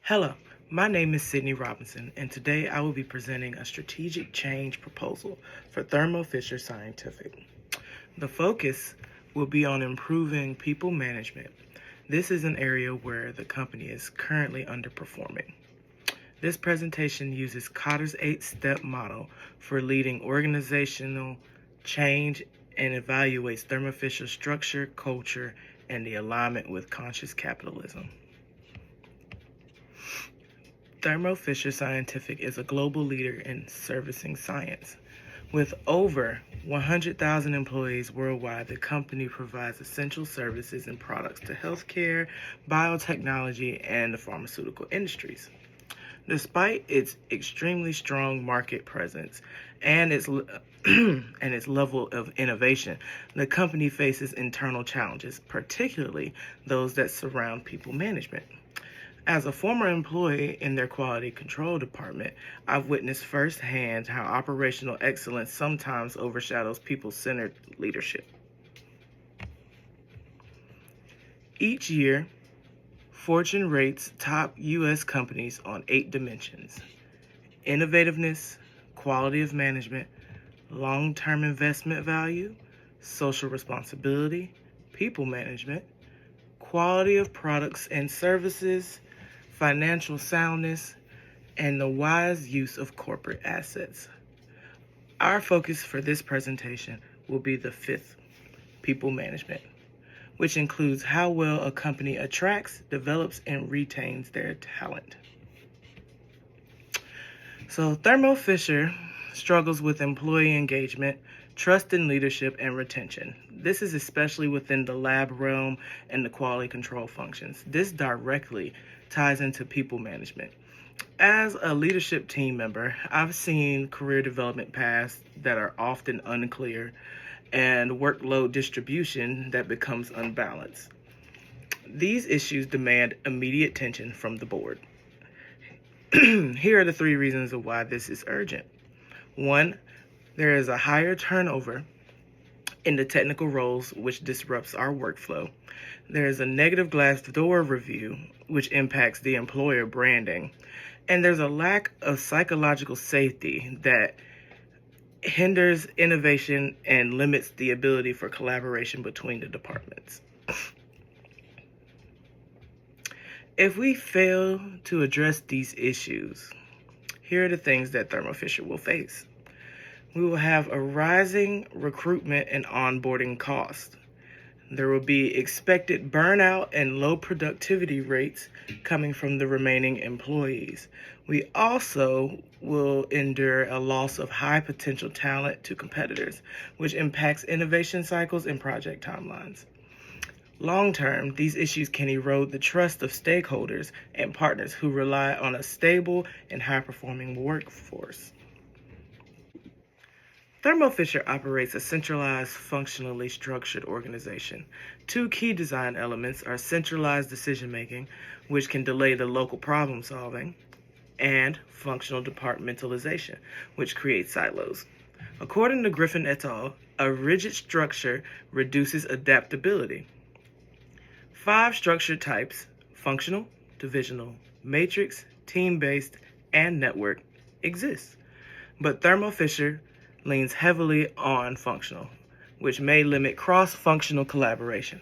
Hello, my name is Sydney Robinson, and today I will be presenting a strategic change proposal for Thermo Fisher Scientific. The focus will be on improving people management. This is an area where the company is currently underperforming. This presentation uses Cotter's 8-step model for leading organizational change and evaluates Thermo Fisher's structure, culture, and the alignment with conscious capitalism. Thermo Fisher Scientific is a global leader in servicing science. With over 100,000 employees worldwide, the company provides essential services and products to healthcare, biotechnology, and the pharmaceutical industries. Despite its extremely strong market presence and its level of innovation, the company faces internal challenges, particularly those that surround people management. As a former employee in their quality control department, I've witnessed firsthand how operational excellence sometimes overshadows people-centered leadership. Each year, Fortune rates top U.S. companies on 8 dimensions: innovativeness, quality of management, long-term investment value, social responsibility, people management, quality of products and services, financial soundness, and the wise use of corporate assets. Our focus for this presentation will be the 5th, people management, which includes how well a company attracts, develops, and retains their talent. So Thermo Fisher struggles with employee engagement, trust in leadership, and retention. This is especially within the lab realm and the quality control functions. This directly ties into people management. As a leadership team member, I've seen career development paths that are often unclear and workload distribution that becomes unbalanced. These issues demand immediate attention from the board. Here are the 3 reasons of why this is urgent. 1, there is a higher turnover in the technical roles, which disrupts our workflow. There is a negative Glassdoor review, which impacts the employer branding. And there's a lack of psychological safety that hinders innovation and limits the ability for collaboration between the departments. If we fail to address these issues, here are the things that Thermo Fisher will face. We will have a rising recruitment and onboarding cost. There will be expected burnout and low productivity rates coming from the remaining employees. We also will endure a loss of high potential talent to competitors, which impacts innovation cycles and project timelines. Long term, these issues can erode the trust of stakeholders and partners who rely on a stable and high-performing workforce. Thermo Fisher operates a centralized, functionally structured organization. 2 key design elements are centralized decision-making, which can delay the local problem-solving, and functional departmentalization, which creates silos. According to Griffin et al., a rigid structure reduces adaptability. 5 structure types: functional, divisional, matrix, team-based, and network exist. But Thermo Fisher leans heavily on functional, which may limit cross-functional collaboration.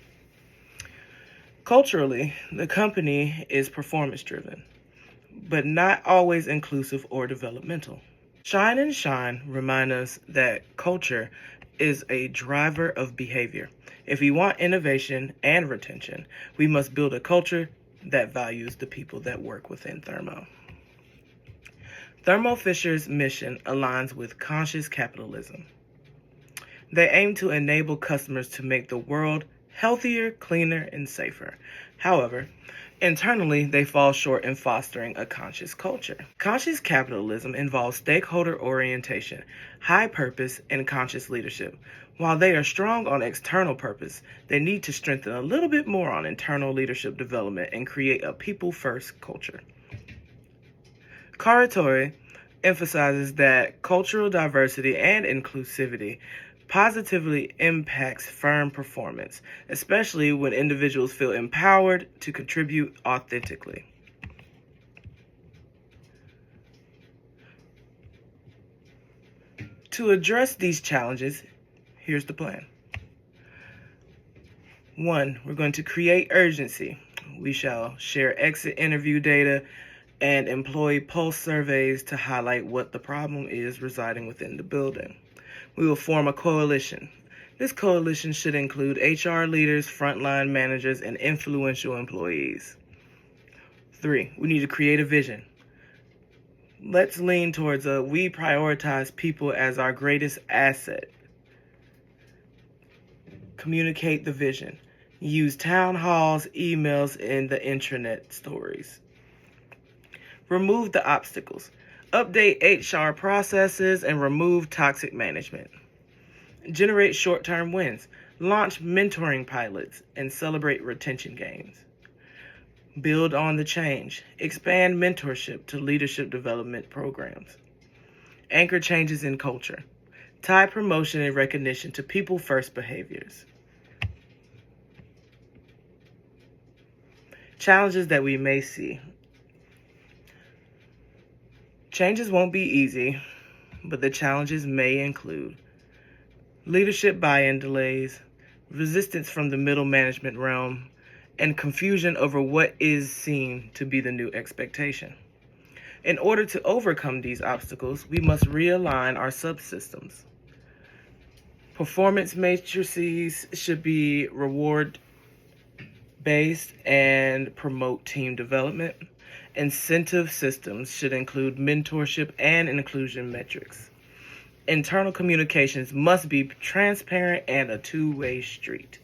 Culturally, the company is performance-driven, but not always inclusive or developmental. Shine and Shine remind us that culture is a driver of behavior. If we want innovation and retention, we must build a culture that values the people that work within Thermo. Thermo Fisher's mission aligns with conscious capitalism. They aim to enable customers to make the world healthier, cleaner, and safer. However, internally, they fall short in fostering a conscious culture. Conscious capitalism involves stakeholder orientation, high purpose, and conscious leadership. While they are strong on external purpose, they need to strengthen a little bit more on internal leadership development and create a people-first culture. Caratori emphasizes that cultural diversity and inclusivity positively impacts firm performance, especially when individuals feel empowered to contribute authentically. To address these challenges, here's the plan. 1, we're going to create urgency. We shall share exit interview data and employee pulse surveys to highlight what the problem is residing within the building. We will form a coalition. This coalition should include HR leaders, frontline managers, and influential employees. 3, we need to create a vision. Let's lean towards we prioritize people as our greatest asset. Communicate the vision. Use town halls, emails, and the intranet stories. Remove the obstacles. Update HR processes and remove toxic management. Generate short-term wins. Launch mentoring pilots and celebrate retention gains. Build on the change. Expand mentorship to leadership development programs. Anchor changes in culture. Tie promotion and recognition to people-first behaviors. Challenges that we may see. Changes won't be easy, but the challenges may include leadership buy-in delays, resistance from the middle management realm, and confusion over what is seen to be the new expectation. In order to overcome these obstacles, we must realign our subsystems. Performance matrices should be reward-based and promote team development. Incentive systems should include mentorship and inclusion metrics. Internal communications must be transparent and a two-way street.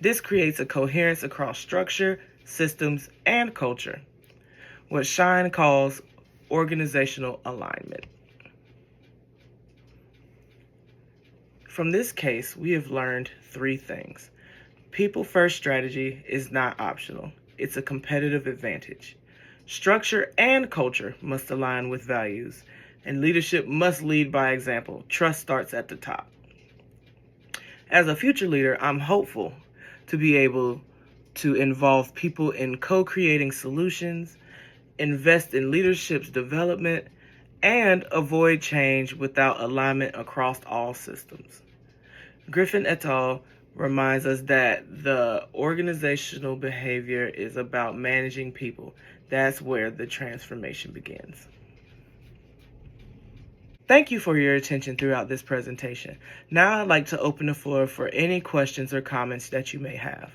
This creates a coherence across structure, systems, and culture, what Shine calls organizational alignment. From this case, we have learned 3 things. People-first strategy is not optional. It's a competitive advantage. Structure and culture must align with values, and leadership must lead by example. Trust starts at the top. As a future leader, I'm hopeful to be able to involve people in co-creating solutions, invest in leadership's development, and avoid change without alignment across all systems. Griffin et al. Reminds us that the organizational behavior is about managing people. That's where the transformation begins. Thank you for your attention throughout this presentation. Now I'd like to open the floor for any questions or comments that you may have.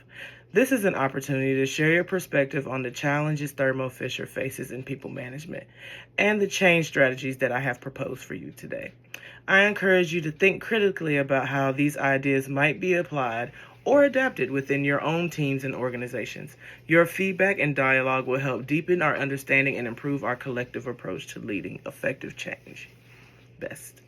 This is an opportunity to share your perspective on the challenges Thermo Fisher faces in people management and the change strategies that I have proposed for you today. I encourage you to think critically about how these ideas might be applied or adapted within your own teams and organizations. Your feedback and dialogue will help deepen our understanding and improve our collective approach to leading effective change. Best.